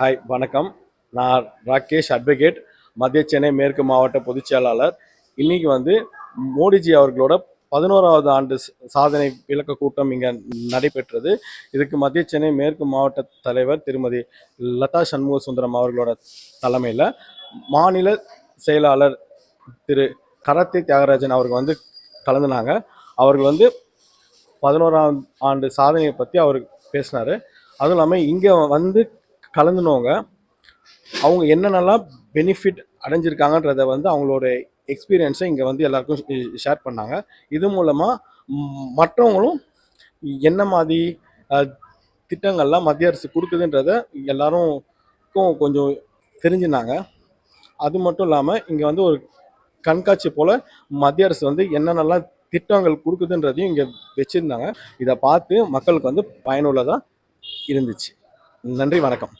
Hi வணக்கம். நான் Rakesh advocate, மத்திய சென்னை மேற்கு மாவட்ட பொதுச் செயலாளர். இன்னைக்கு மோடிஜி அவர்களோட 11வது ஆண்டு சாதனை விளக்க கூட்டம் இங்கே நடைபெற்றது. இதுக்கு மத்திய சென்னை மேற்கு மாவட்ட தலைவர் திருமதி லதா சண்முக சுந்தரம் அவர்களோட தலைமையில் மாநில செயலாளர் திரு கரத்தை தியாகராஜன் அவர்கள் கலந்துனாங்க. அவர்கள் 11ஆம் ஆண்டு சாதனையை பற்றி அவர் பேசினார். அதுவும் இல்லாமல் இங்கே கலந்துனவங்க அவங்க என்னென்னலாம் பெனிஃபிட் அடைஞ்சிருக்காங்கன்றத அவங்களோட எக்ஸ்பீரியன்ஸை இங்கே எல்லாருக்கும் ஷேர் பண்ணாங்க. இது மூலமாக மற்றவங்களும் என்ன மாதிரி திட்டங்கள்லாம் மத்திய அரசு கொடுக்குதுன்றத எல்லாருக்கும் கொஞ்சம் தெரிஞ்சுனாங்க. அது மட்டும் இல்லாமல் இங்கே ஒரு கண்காட்சி போல் மத்திய அரசு என்னென்னலாம் திட்டங்கள் கொடுக்குதுன்றதையும் இங்கே வச்சுருந்தாங்க. இதை பார்த்து மக்களுக்கு பயனுள்ளதாக இருந்துச்சு. நன்றி, வணக்கம்.